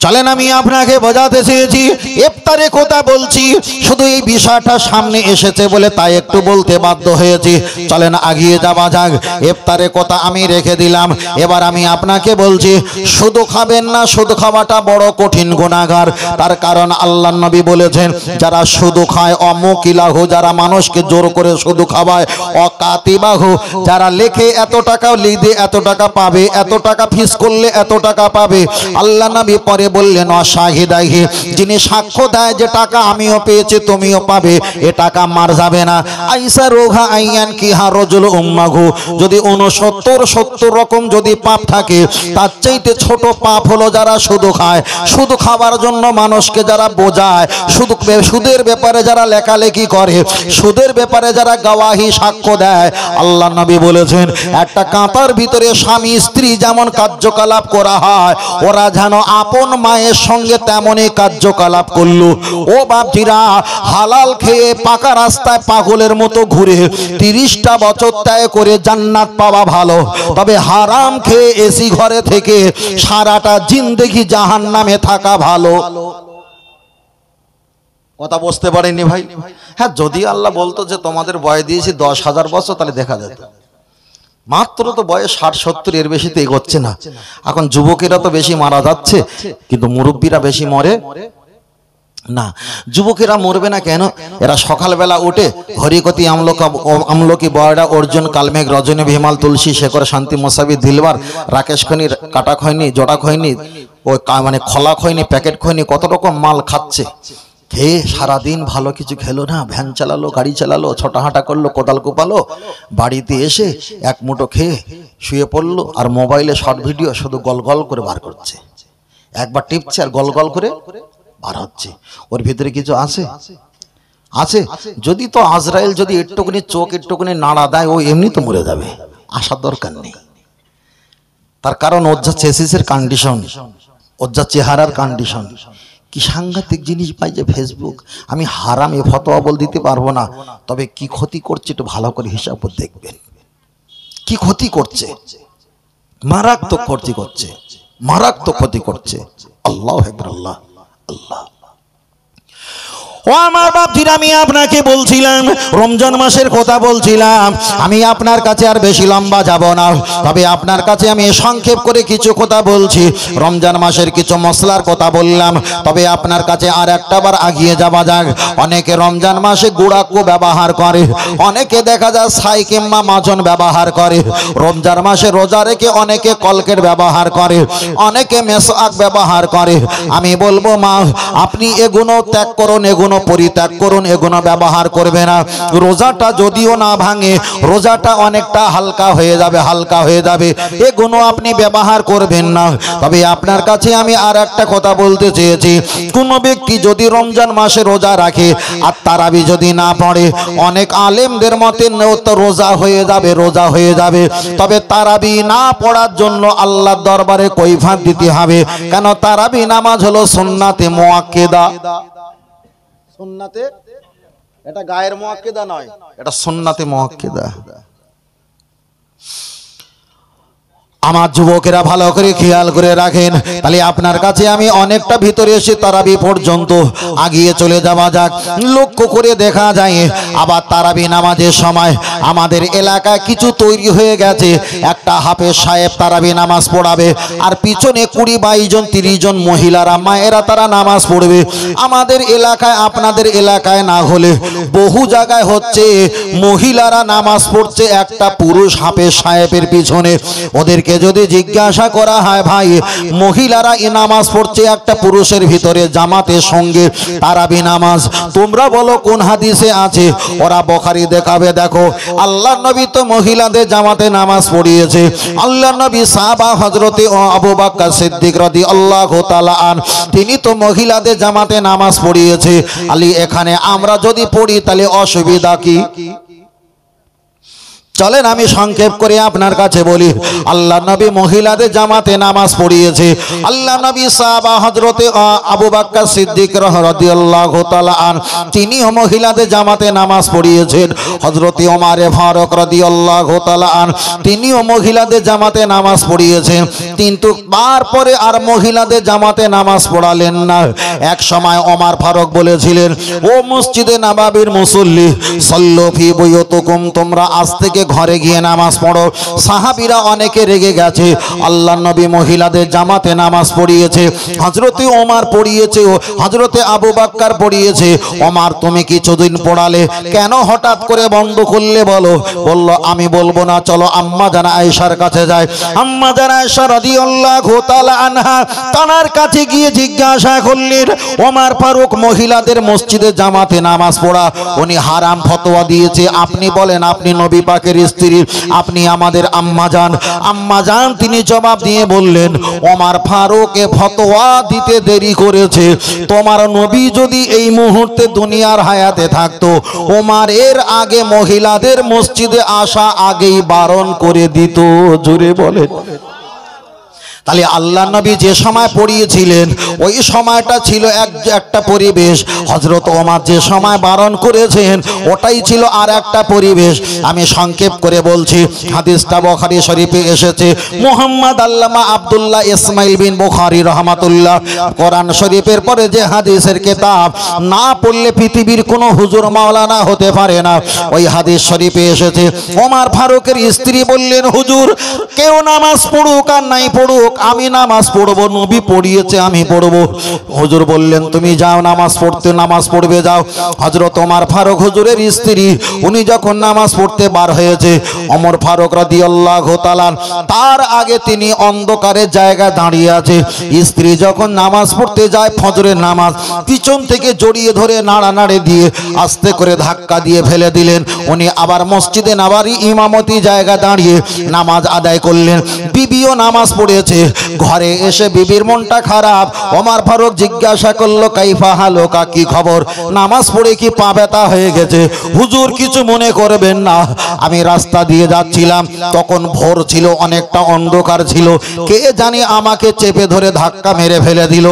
চলেন আমি আপনাকে বোঝাতে চেয়েছি ইফতারে কথা বলছি, শুধু এই বিষয়টা সামনে এসেছে বলে তাই একটু বলতে বাধ্য হয়েছি। চলেন আগিয়ে যাওয়া যাক। ইফতারে কথা আমি রেখে দিলাম, এবার আমি আপনাকে বলছি শুধু খাবেন না, শুধু খাওয়াটা বড় কঠিন গুনাহগার। তার কারণ আল্লাহর নবী বলেছেন যারা শুধু খায় অমুকিলাহু, যারা মানুষকে জোর করে শুধু খাওয়ায়, অকাতিবাহু, যারা লেখে এত টাকা লিখে এত টাকা পাবে, এত টাকা ফিস করলে এত টাকা পাবে। আল্লাহ নবী পরে বললেন অশাহিদাহি, যিনি সাক্ষ্য দেয় যে টাকা আমিও পেয়েছি তুমিও পাবে, এ টাকা মার যাবে না। আইসা রোঘা আইয়ান কিহা রজুল উম্মাহু, যদি 69 রকম যদি পাপ থাকে তার চাইতে ছোট পাপ হলো যারা শুধু খায়, শুধু খাবার জন্য মানুষকে যারা বোঝায়, শুধু সুদের ব্যাপারে যারা লেখালেখি করে, সুদের ব্যাপারে যারা গাওয়াহি সাক্ষ্য দেয়। আল্লাহ নবী বলেছেন একটা কাঁটার ভিতরে স্বামী স্ত্রী যেমন কার্যকলাপ করা হয়, ওরা যেন আপন মায়ের সঙ্গে তেমনই কার্যকলাপ করলো। ও বাপজিরা, হালাল খেয়ে পাকা রাস্তায় পাগলের মতো ঘুরে 30টা বছর ত্যাগ করে জান্নাত পাওয়া ভালো, তবে হারাম খেয়ে এসি ঘরে থেকে সারাটা জিন্দেগি জাহান্নামে থাকা ভালো। কথা বুঝতে পারেননি ভাই? হ্যাঁ, যদি আল্লাহ বলতো যে তোমাদের বয়স দিয়েছি 10,000 বছর, তাহলে দেখা যেত। মাত্র তো বয়স 60-70, এর বেশি তো এগোচ্ছে না। এখন যুবকেরা তো বেশি মারা যাচ্ছে, কিন্তু মুরব্বীরা বেশি মরে না। যুবকেরা মরবে না কেন? এরা সকালবেলা উঠে হরিকতি আমলকি বয়ডা অর্জুন কালমেঘ রজনী ভিমাল তুলসী শেখর শান্তি মোসাবি দিলবার রাকেশ খৈনি কাটা খৈনি জোড়া খৈনি ওই মানে খোলা খৈনি প্যাকেট খৈনি কত রকম মাল খাচ্ছে। খেয়ে সারাদিন ভালো কিছু খেলো না, ভ্যান চালালো, গাড়ি চালালো, ছোটাহাঁটা করলো, কোদাল কোপালো, বাড়িতে এসে এক মুঠো খেয়ে শুয়ে পড়লো, আর মোবাইলে শর্ট ভিডিও শুধু গল গল করে বার করছে। একবার টিপছে আর গল গল করে বার হচ্ছে। ওর ভিতরে কিছু আছে? আছে। যদি তো আজরাইল যদি একটুখানি চোখ একটুখানি নাড়া দেয়, ও এমনি তো মরে যাবে, আসার দরকার নেই। তার কারণ ওর যা চেসিসের কন্ডিশন, ওর যা চেহারার কন্ডিশন, কি সাংঘাতিক জিনিস পাই যে ফেসবুক। আমি হারামে ফতোয়া বল দিতে পারবো না, তবে কি ক্ষতি করছে একটু ভালো করে হিসাব দেখবেন। কি ক্ষতি করছে, মারাত্মক ক্ষতি করছে, মারাত্মক ক্ষতি করছে। আল্লাহু আকবার, আল্লাহ আল্লাহ। ও আমার বাপজিরা, আমি আপনাকে বলছিলাম রমজান মাসের কথা বলছিলাম। আমি আপনার কাছে আর বেশি লম্বা যাব না, তবে আপনার কাছে আমি সংক্ষেপ করে কিছু কথা বলছি। রমজান মাসের কিছু মশলার কথা বললাম, তবে আপনার কাছে আর একটা বার আগিয়ে যাওয়া যাক। অনেকে রমজান মাসে গুড়াকু ব্যবহার করে, অনেকে দেখা যায় ছাই কিংবা মাজন ব্যবহার করে। রমজান মাসে রোজা রেখে অনেকে কলকেট ব্যবহার করে, অনেকে মেসওয়াক ব্যবহার করে। আমি বলবো মা, আপনি এগুলো ত্যাগ করুন, এগুলো পরিত্যাগ করুন, এগুলো ব্যবহার করবে না। রোজাটা যদিও না ভাঙে, রোজাটা অনেকটা হালকা হয়ে যাবে, হালকা হয়ে যাবে। এগুলো আপনি ব্যবহার করবেন না। তবে আপনার কাছে আমি আর একটা কথা বলতে চেয়েছি, কোন ব্যক্তি যদি রমজান মাসে রোজা রাখে আর তারাবি যদি না পড়ে, অনেক আলেমদের মতে রোজা হয়ে যাবে, রোজা হয়ে যাবে। তবে তারাবি না পড়ার জন্য আল্লাহর দরবারে কৈফিয়ত দিতে হবে। কেন? তারাবি নামাজ হলো সুন্নাতে মুআক্কাদা। সুন্নাতে, এটা গায়ের মুআক্কাদা নয়, এটা সুন্নাতে মুআক্কাদা। আমার যুবকেরা ভালো করে খেয়াল করে রাখেন। তাহলে আপনার কাছে আমি অনেকটা ভিতরে এসে তারাবি পর্যন্ত আগিয়ে চলে যাওয়া যাক। লক্ষ্য করে দেখা যায় আবার তারাবি নামাজের সময় আমাদের এলাকায় কিছু তৈরি হয়ে গেছে। একটা হাফেজ সাহেব তারাবি নামাজ পড়াবে, আর পিছনে 20-22 জন 30 জন মহিলারা মায়েরা তারা নামাজ পড়বে। আমাদের এলাকায়, আপনাদের এলাকায় না হলে বহু জায়গায় হচ্ছে মহিলারা নামাজ পড়ছে একটা পুরুষ হাফেজ সাহেবের পিছনে। ওদেরকে যদি জিজ্ঞাসা করা হয়, ভাই মহিলারা এই নামাজ পড়ছে একটা পুরুষের ভিতরে জামাতের সঙ্গে তারাবি নামাজ, তোমরা বলো কোন হাদিসে আছে? ওরা বুখারী দেখাবে। দেখো, আল্লাহর নবী তো মহিলাদের জামাতে নামাজ পড়িয়েছে। আল্লাহর নবী সাহাবা হযরতে আবু বকর সিদ্দিক রাদিয়াল্লাহু তাআলা আন, তিনি তো মহিলাদের জামাতে নামাজ পড়িয়েছে। আলী, এখানে আমরা যদি পড়ি তাহলে অসুবিধা কি? চলেন আমি সংক্ষেপ করে আপনার কাছে বলি। আল্লাহ নবী মহিলাদের জামাতে নামাজ পড়িয়েছে। আল্লাহ নবী সাহাবা হযরতে আবু বকর সিদ্দিক রাদিয়াল্লাহু তাআলা আন তিনিও মহিলাদের জামাতে নামাজ পড়িয়েছেন। হযরতে ওমর ফারুক রাদিয়াল্লাহু তাআলা আন তিনিও মহিলাদের জামাতে নামাজ পড়িয়েছেন, কিন্তু তারপরে আর মহিলাদের জামাতে নামাজ পড়ালেন না। এক সময় ওমর ফারুক বলেছিলেন, ও মসজিদে নববীর মুসল্লি, সাল্লু ফি বুয়ুতিকুম, তোমরা আজ থেকে ঘরে গিয়ে নামাজ পড়ো। সাহাবীরা অনেকে রেগে গেছে। আল্লাহর নবী মহিলাদের জামাতে নামাজ পড়িয়েছে, হযরতে ওমর পড়িয়েছে, হযরতে আবু বকর পড়িয়েছে। ওমর তুমি কিছুদিন পড়ালে, কেন হঠাৎ করে বন্ধ করলে বলো? বলল আমি বলবো না, চলো আম্মা জান আয়েশার কাছে যায়। আম্মা জান আয়েশা রাদিয়াল্লাহু তাআলা আনহা তার কাছে গিয়ে জিজ্ঞাসা করলেন, ওমর ফারুক মহিলাদের মসজিদে জামাতে নামাজ পড়া উনি হারাম ফতোয়া দিয়েছে, আপনি বলেন, আপনি নবী পাকের স্ত্রী, আপনি আমাদের আম্মা জান। আম্মা জান তিনি জবাব দিয়ে বললেন, ওমর ফারুকে ফতোয়া দিতে দেরি করেছে, তোমার নবী যদি এই মুহূর্তে দুনিয়ার হায়াতে থাকতো, ওমর এর আগে মহিলাদের মসজিদে আসা আগেই বারণ করে দিত। জোরে বলেন। তাহলে আল্লাহ নবী যে সময় পড়িয়েছিলেন ওই সময়টা ছিল একটা পরিবেশ, হযরত ওমর যে সময় বারণ করেছেন ওটাই ছিল আর একটা পরিবেশ। আমি সংক্ষেপ করে বলছি, হাদিসটা বুখারী শরীফে এসেছে। মুহাম্মদ আল্লামা আব্দুল্লাহ ইসমাইল বিন বুখারী রহমাতুল্লাহ, কোরআন শরীফের পরে যে হাদিসের কিতাব না পড়লে পৃথিবীর কোনো হুজুর মাওলানা হতে পারে না, ওই হাদিস শরীফে এসেছে ওমর ফারুকের স্ত্রী বললেন, হুজুর কেউ নামাজ পড়ুক আর নাই পড়ুক আমি নামাজ পড়বো, নবী পড়িয়েছে আমি পড়বো। হুজুর বললেন তুমি যাও নামাজ পড়তে, নামাজ পড়বে যাও। হযরত ওমর ফারুক হুজুরের স্ত্রী, উনি যখন নামাজ পড়তে বার হয়েছে, ওমর ফারুক রাদিয়াল্লাহু তাআলা তার আগে তিনি অন্ধকারের জায়গায় দাঁড়িয়ে আছে। স্ত্রী যখন নামাজ পড়তে যায় ফজরের নামাজ, পিছন থেকে জড়িয়ে ধরে নাড়ানাড়ি দিয়ে আস্তে করে ধাক্কা দিয়ে ফেলে দিলেন। উনি আবার মসজিদে নববী ইমামতি জায়গা দাঁড়িয়ে নামাজ আদায় করলেন। বিবিও নামাজ পড়েছে। ঘরে এসে বিবির মনটা খারাপ। ওমর ফারুক জিজ্ঞাসা করলো, কাইফা হালুকা, কি খবর? নামাজ পড়ে কি পা ব্যথা হয়ে গেছে? হুজুর কিছু মনে করবেন না, আমি রাস্তা দিয়ে যাচ্ছিলাম, তখন ভোর ছিল, অনেকটা অন্ধকার ছিল, কে জানি আমাকে চেপে ধরে ধাক্কা মেরে ফেলে দিল।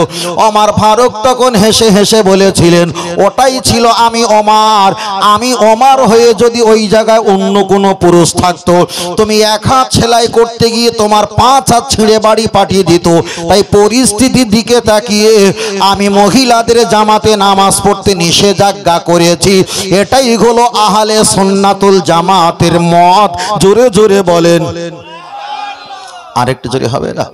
ওমর ফারুক তখন হেসে হেসে বলেছিলেন, ওটাই ছিল আমি ওমর। আমি ওমর হয়ে যদি ওই জায়গায় অন্য কোনো পুরুষ থাকতো, তুমি এক হাত সেলাই করতে গিয়ে তোমার 5 হাত ছিঁড়ে বাড়ি পাঠিয়ে দিত। তাই পরিস্থিতির দিকে তাকিয়ে আমি মহিলাদের জামাতে নামাজ পড়তে নিষেধাজ্ঞা করেছি। এটাই হলো আহলে সুন্নাতুল জামাতের মত। জোরে জোরে বলেন। আরেকটু জোরে হবে না?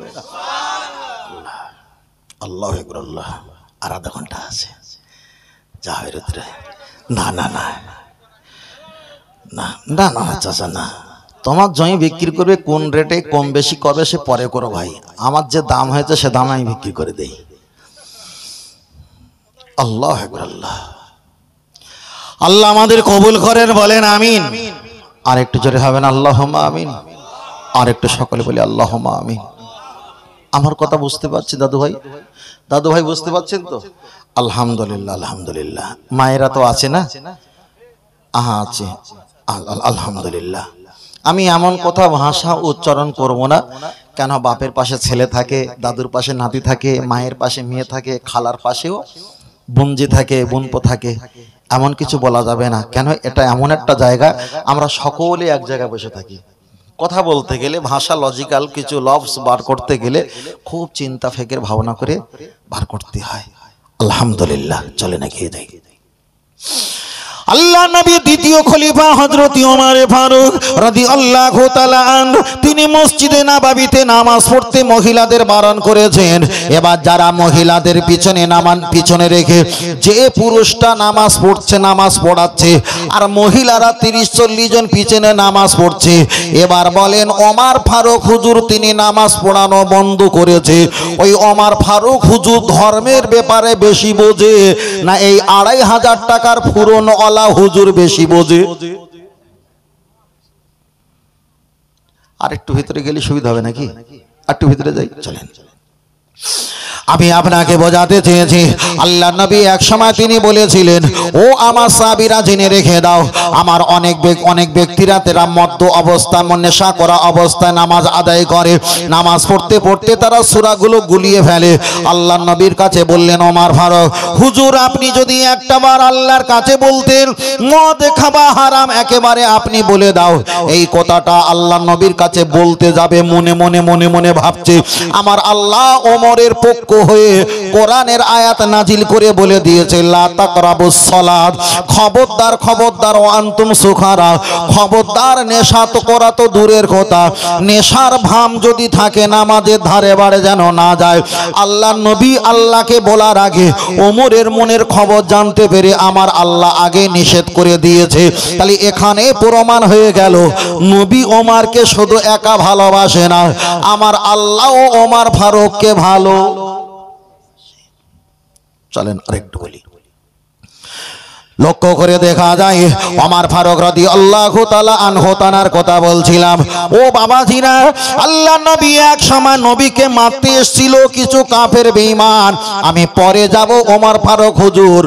আল্লাহু আকবার। আল্লাহ। আর আধা ঘন্টা আছে, যা হয় রে। না না না না না না চাচা না, তোমার জমি বিক্রি করবে কোন রেটে কম বেশি করবে সে পরে করো ভাই, আমার যে দাম হয়েছে সে দাম আমি বিক্রি করে দেই। আল্লাহু আকবার। আল্লাহ আল্লাহ আমাদের কবুল করেন, বলেন আমিন। আর একটু জোরে হবে না? আল্লাহুম্মা আমিন। আর একটু সকলে বলি আল্লাহুম্মা আমিন। আমার কথা বুঝতে পারছি দাদু ভাই? দাদু ভাই বুঝতে পারছেন তো? আলহামদুলিল্লাহ আলহামদুলিল্লাহ। মায়েরা তো আছে না? আহা আছে, আলহামদুলিল্লাহ। আমি এমন কথা ভাষা উচ্চারণ করব না, কেন বাপের পাশে ছেলে থাকে, দাদুর পাশে নাতি থাকে, মায়ের পাশে মেয়ে থাকে, খালার পাশেও বোনজি থাকে, বোনপো থাকে, এমন কিছু বলা যাবে না। কেন এটা এমন একটা জায়গা আমরা সকলে এক জায়গায় বসে থাকি। কথা বলতে গেলে ভাষা লজিক্যাল কিছু লফজ বার করতে গেলে খুব চিন্তা ফেকের ভাবনা করে বার করতে হয়। আলহামদুলিল্লাহ। চলে না গিয়ে যাই। আল্লাহ নবী দ্বিতীয় খলিফা হযরত ওমর ফারুক রাদিয়াল্লাহু তাআলা আনহু তিনি মসজিদে নববীতে নামাজ পড়তে মহিলাদের বারণ করেছেন। এবার যারা মহিলাদের পিছনে রেখে যে পুরুষটা নামাজ পড়ছে, নামাজ পড়াচ্ছে, আর মহিলারা 30-40 জন পিছনে নামাজ পড়ছে, এবার বলেন ওমর ফারুক হুজুর তিনি নামাজ পড়ানো বন্ধ করেছে। ওই ওমর ফারুক হুজুর ধর্মের ব্যাপারে বেশি বোঝে না এই 2500 টাকার ফুরন হুজুর বেশি বোঝে? আর একটু ভিতরে গেলে সুবিধা হবে নাকি? আর একটু ভিতরে যাই, চলেন। আমি আপনাকে বোঝাতে চেয়েছি আল্লাহ নবী এক সময় তিনি বলেছিলেন, ও আমার সাহাবীরা জেনে রেখে দাও, আমার অনেক ব্যক্তিরা তারা মদ্য অবস্থায় নেশা করা অবস্থায় নামাজ আদায় করে, নামাজ পড়তে পড়তে তারা সূরাগুলো গুলিয়ে ফেলে। আল্লাহ নবীর কাছে বললেন, ওমর ফারুক, হুজুর আপনি যদি একটাবার আল্লাহর কাছে বলতেন মদ খাওয়া হারাম, একেবারে আপনি বলে দাও, এই কথাটা আল্লাহ নবীর কাছে বলতে যাবে মনে মনে মনে মনে ভাবছে, আমার আল্লাহ ওমরের পক্ষ হয়ে কোরআনের আয়াত নাজিল করে বলে দিয়েছে, লা তাকরাবুস সালাত, খবরদার খবরদার, ও আনতুম সুখারা, খবরদার নেশা তো করা তো দূরের কথা, নেশার ভাম যদি থাকে নামাজের ধারে বাড়ে যেন না যায়। আল্লাহ নবী আল্লাহকে বলার আগে ওমরের মনের খবর জানতে পেরে আমার আল্লাহ আগে নিষেধ করে দিয়েছে। তাহলে এখানে প্রমাণ হয়ে গেল নবী ওমরকে শুধু একা ভালোবাসে না, আমার আল্লাহ ও ওমর ফারুককে ভালো। চলেন আরেকটু বলি। লক্ষ্য করে দেখা যায় ওমর ফারুক রাদিয়াল্লাহু তাআলা আনহু তানার কথা বলছিলাম। ও বাবাজিরা, আল্লাহ নবী এক সময় নবীকে মারতে এসেছিল কিছু কাফের বেঈমান। আমি পরে যাব। ওমর ফারুক হুজুর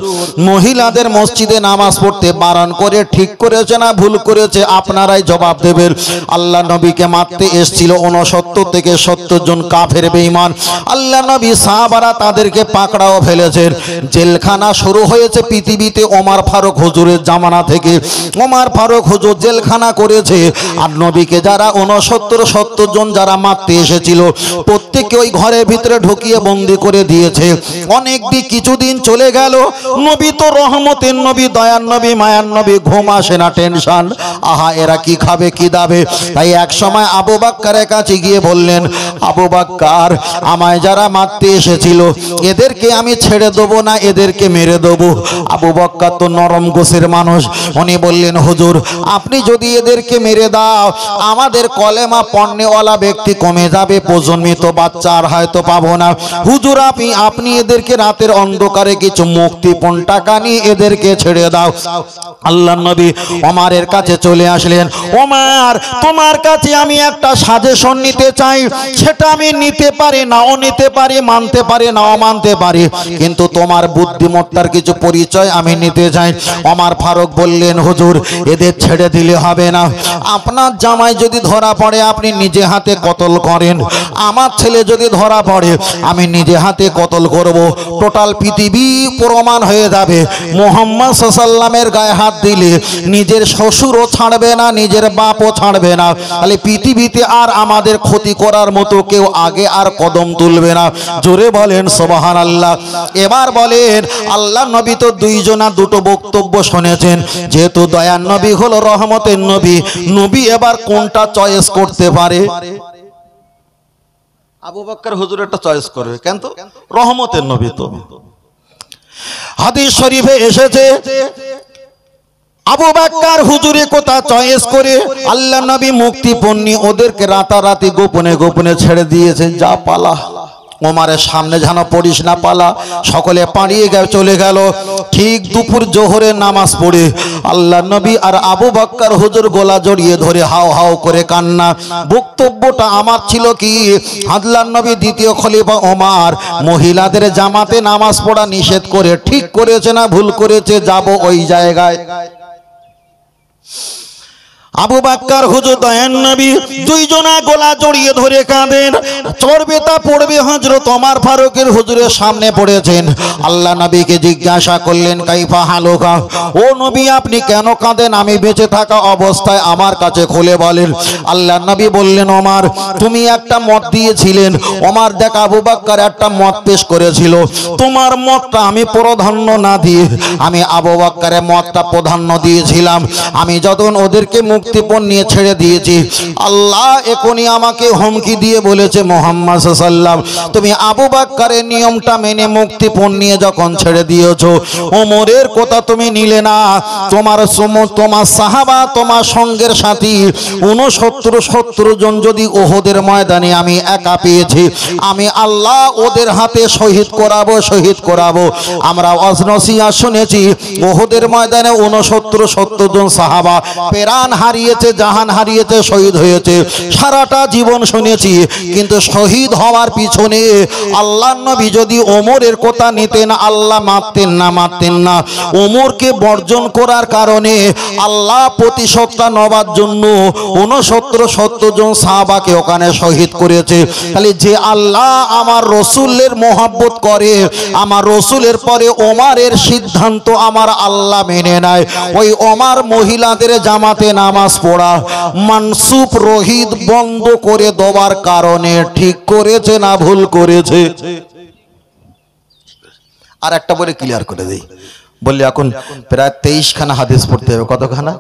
মহিলাদের মসজিদে নামাজ পড়তে বারণ করে ঠিক করেছে না ভুল করেছে আপনারাই জবাব দেবেন। আল্লাহ নবীকে মারতে এসেছিল 69 থেকে 70 জন কাফের বেঈমান। আল্লাহ নবী সাহাবারা তাদেরকে পাকড়াও ফেলেছেন। জেলখানা শুরু হয়েছে পৃথিবীতে ওমর ফারুক হুজুরের জামানা থেকে। ওমর ফারুক হুজুর জেলখানা করেছে। আর নবীকে যারা 69-70 জন যারা মারতে এসেছিল প্রত্যেককে ওই ঘরের ভিতরে ঢুকিয়ে বন্দি করে দিয়েছে। অনেক দিন কিছুদিন চলে গেল। নবী তো রহমতের নবী, দয়ার নবী, মায়ার নবী, ঘুম আসে না, টেনশন, আহা এরা কি খাবে কি দাবে। তাই এক সময় আবু বকরের কাছে গিয়ে বললেন, আবু বকর, আমায় যারা মারতে এসেছিল এদেরকে আমি ছেড়ে দেবো না এদেরকে মেরে দেবো? আবু বকর তো নরম গোছের মানুষ, উনি বললেন, হুজুর আপনি যদি এদেরকে মেরে দাও আমাদের কলেমা পণ্যওয়ালা ব্যক্তি কমে যাবে, প্রজন্মিত বাচ্চা আর হয়তো পাবো না। হুজুর আপনি এদেরকে রাতের অন্ধকারে কিছু মুক্তিপণ টাকা নিয়ে এদেরকে ছেড়ে দাও। আল্লাহ নবী ওমরের কাছে চলে আসলেন। ওমর, তোমার কাছে আমি একটা সাজেশন নিতে চাই, সেটা আমি নিতে পারি নাও নিতে পারি, মানতে পারি নাও মানতে পারি, কিন্তু তোমার বুদ্ধিমত্তার কিছু পরিচয় আমি নিতে চাই। ওমর ফারুক বললেন, হুজুর এদের ছেড়ে দিলে হবে না। আপনার জামাই যদি ধরা পড়ে আপনি নিজে হাতে কতল করেন, আমার ছেলে যদি ধরা পড়ে আমি নিজে হাতে কতল করব। টোটাল পৃথিবী প্রমাণ হয়ে যাবে মুহাম্মদ সাল্লাল্লাহু আলাইহি ওয়াসাল্লামের গায়ে হাত দিলে নিজের শ্বশুরও ছাড়বে না, নিজের বাপও ছাড়বে না। তাহলে পৃথিবীতে আর আমাদের ক্ষতি করার মতো কেউ আগে আর কদম তুলবে না। জোরে বলেন সুবহানাল্লাহ। এবার বলেন, আল্লাহ নবী তো দুটো বক্তব্য শুনেছেন। যেহেতু দয়ার নবী হলো রহমতের নবী, নবী এবার কোনটা চয়েস করতে পারে? আবু বকর হুজুর একটা চয়েস করবে, কেন? তো রহমতের নবী। তো হাদিস শরীফে এসেছে আবু বকর হুজুরে কথা চয়েস করে আল্লাহ নবী মুক্তিপণ নিয়ে ওদেরকে রাতারাতি গোপনে গোপনে ছেড়ে দিয়েছে, যা পালা। ওমরের সামনে যেন পড়িস না, পালা। সকলে পালিয়ে চলে গেল। ঠিক দুপুর জোহরের নামাজ পড়ে আল্লাহ নবী আর আবু বকর হুজুর গলা জড়িয়ে ধরে হাও হাও করে কান্না। বক্তব্যটা আমার ছিল কি, আল্লাহ নবী দ্বিতীয় খলিফা ওমর মহিলাদের জামাতে নামাজ পড়া নিষেধ করে ঠিক করেছে না ভুল করেছে? যাব ওই জায়গায়। আবু বকর হুজুর দয়ার নবী দুইজনা গলা জড়িয়ে ধরে কাঁদেন। চড়বে তা পড়বে হযরত ওমর ফারুকের হুজুরের সামনে পড়েছেন। আল্লাহ নবীকে জিজ্ঞাসা করলেন, কাইফা হালুকা, ও নবী আপনি কেন কাঁদেন? আমি বেঁচে থাকা অবস্থায় আমার কাছে খুলে বলেন। আল্লাহ নবী বললেন, ওমর তুমি একটা মত দিয়েছিলেন। ওমর দেখ, আবু বকর একটা মত পেশ করেছিল, তোমার মতটা আমি প্রাধান্য না দিয়ে আমি আবু বকরের মতটা প্রাধান্য দিয়েছিলাম। আমি যখন ওদেরকে মুক্তিপণ নিয়ে ছেড়ে দিয়েছি, আল্লাহ এখনই আমাকে হুমকি দিয়ে বলেছে, মুহাম্মদ সাল্লাল্লাহু আলাইহি ওয়াসাল্লাম তুমি আবু বকরের নিয়মটা মেনে মুক্তিপণ নিয়ে যখন ছেড়ে দিয়েছো, ওমরের কথা তুমি নিলে না। তোমার সাহাবা, তোমার সঙ্গের সাথী 69-70 জন যদি ওহদের ময়দানে আমি একা পেয়েছি, আমি আল্লাহ ওদের হাতে শহীদ করাবো। আমরা ওয়াজ-নসিহত শুনেছি ওহদের ময়দানে 69-70 জন সাহাবা প্রাণ হারিয়ে হারিয়েছে, জাহান হারিয়েছে, শহীদ হয়েছে, সারাটা জীবন শুনেছি। কিন্তু শহীদ হওয়ার পিছনে আল্লাহর নবী যদি ওমরের কথা নিতেন, আল্লাহ মারতেন না। ওমরকে বর্জন করার কারণে আল্লাহ প্রতিশোধটা নেওয়ার জন্য 69 জন সাহাবাকে ওখানে শহীদ করেছে। তাহলে যে আল্লাহ আমার রসুলের মোহাব্বত করে, আমার রসুলের পরে ওমরের সিদ্ধান্ত আমার আল্লাহ মেনে নেয়, ওই ওমর মহিলাদের জামাতে নামাজ পড়া মানসুব রহিত বন্ধ করে দেওয়ার কারণে ঠিক করেছে না ভুল করেছে? আর একটা বলে ক্লিয়ার করে দেই, বললে এখন প্রায় 23 খানা হাদিস পড়তে হবে। কতখানা?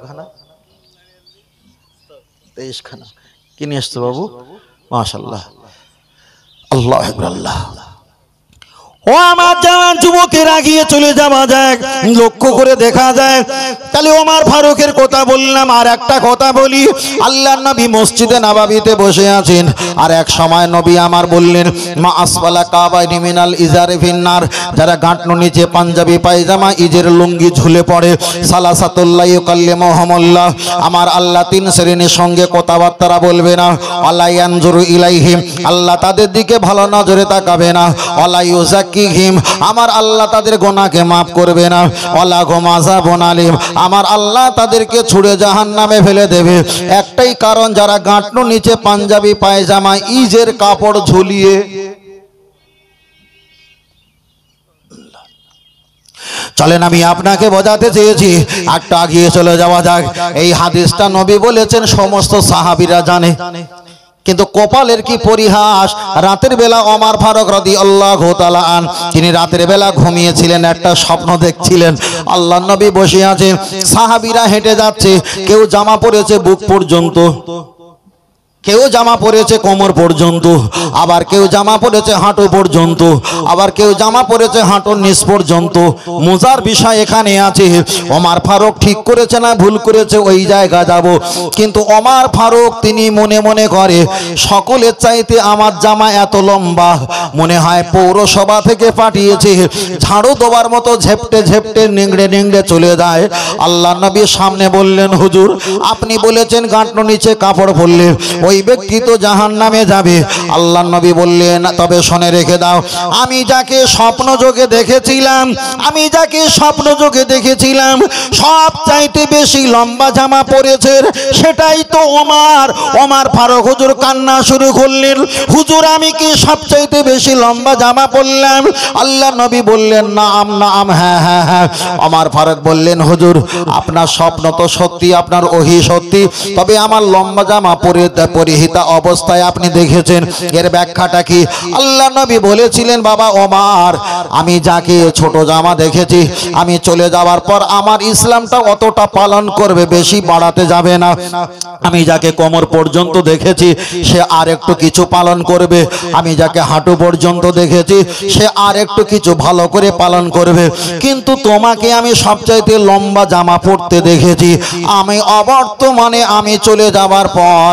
23 খানা। কি নিয়ে আসছো বাবু? মাশাআল্লাহ, আল্লাহু আকবার। আল্লাহ ও আমার জওয়ান যুবকেরা, গিয়ে চলে যাওয়া যায়, লক্ষ্য করে দেখা যায়। তাহলে ওমর ফারুকের কথা বললাম, আর একটা কথা বলি, আল্লাহর নবী মসজিদে নববীতে বসে আছেন, আর এক সময় নবী আমার বললেন, মা আসফালা কাবাইনি মিনাল ইজারি ফিন্নার, যারা গাঁটনো নিচে পাঞ্জাবি পায়জামা ইজের লুঙ্গি ঝুলে পড়ে, সালাসাতুল্লাহ ইউকাল্লিমুহুমুল্লাহ, আমার আল্লাহ 3 শ্রেণীর সঙ্গে কথাবার্তা বলবে না। আল্লাহ ইয়ানজুরু ইলাইহিম, আল্লাহ তাদের দিকে ভালো নজরে তাকাবে না। আল্লাহ ইউজাক্কিহিম, আমার আল্লাহ তাদের গুনাহকে মাফ করবে না। ওয়ালা হুম আযাবুন আলীম, আমার আল্লাহ তাদেরকে ছুঁড়ে জাহান্নামে ফেলে দেবে। একটাই কারণ, যারা গাঁটনো নিচে পাঞ্জাবি পায়জামা ইজের কাপড় ঝুলিয়ে। চলেন আমি আপনাকে বোঝাতে চেয়েছি, একটা আগিয়ে চলে যাওয়া যাক। এই হাদিসটা নবী বলেছেন, সমস্ত সাহাবীরা জানে, কিন্তু কপালের কি পরিহাস, রাতের বেলা ওমর ফারুক রাদিয়াল্লাহু তাআলা আন, তিনি রাতের বেলা ঘুমিয়েছিলেন, একটা স্বপ্ন দেখছিলেন। আল্লাহর নবী বসে আছেন, সাহাবীরা হেঁটে যাচ্ছে, কেউ জামা পরেছে বুক পর্যন্ত, কেউ জামা পরেছে কোমর পর্যন্ত, আবার কেউ জামা পরেছে হাঁটু পর্যন্ত, আবার কেউ জামা পরেছে হাঁটুর নিচ পর্যন্ত। মজার বিষয় এখানে আছে, ওমর ফারুক ঠিক করেছে না ভুল করেছে ওই জায়গা যাব, কিন্তু ওমর ফারুক তিনি মনে মনে করে, সকলের চাইতে আমার জামা এত লম্বা, মনে হয় পৌরসভা থেকে পাঠিয়েছে, ঝাড়ু দেওয়ার মতো ঝেপটে ঝেপটে নিংড়ে নিংড়ে চলে যায়। আল্লাহ নবী সামনে বললেন, হুজুর আপনি বলেছেন গাঁটনো নিচে কাপড় পরলে ওই ব্যক্তি তো জাহান্নামে যাবে। আল্লাহর নবী বললেন, তবে শুনে রেখে দাও, আমি যাকে স্বপ্ন যোগে দেখেছিলাম সব চাইতে বেশি লম্বা জামা পরেছেন, সেটাই তো ওমর। ওমর ফারুক হুজুর কান্না শুরু করলেন, হুজুর আমি কি সব চাইতে বেশি লম্বা জামা পরলাম? আল্লাহর নবী বললেন, নাম, হ্যাঁ। ওমর ফারুক বললেন, হুজুর আপনার স্বপ্ন তো সত্যি, আপনার ওহী সত্যি, তবে আমার লম্বা জামা পরিহিতা অবস্থায় আপনি দেখেছেন, এর ব্যাখ্যাটা কি? আল্লাহ নবী বলেছিলেন, বাবা ওমর, আমি যাকে ছোট জামা দেখেছি, আমি চলে যাওয়ার পর আমার ইসলামটা অতটা পালন করবে, বেশি বাড়াতে যাবে না। আমি যাকে কোমর পর্যন্ত দেখেছি সে আর একটু কিছু পালন করবে, আমি যাকে হাঁটু পর্যন্ত দেখেছি সে আর একটু কিছু ভালো করে পালন করবে, কিন্তু তোমাকে আমি সবচাইতে লম্বা জামা পরতে দেখেছি। আমি অবর্তমানে আমি চলে যাওয়ার পর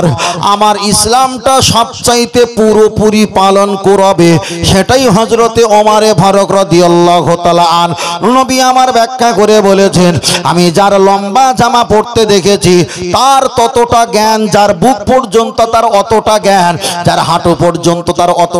আমার ইসলামটা সবচাইতে পুরোপুরি পালন করবে, সেটাই হযরতে ওমর ফারুক রাদিয়াল্লাহু তাআলা আন। নবী আমার ব্যাখ্যা করে বলেছেন, আমি যার লম্বা জামা পরতে দেখেছি তার ততটা জ্ঞান, যার বুক পর্যন্ত তার অতটা জ্ঞান, যার হাঁটু পর্যন্ত তার অত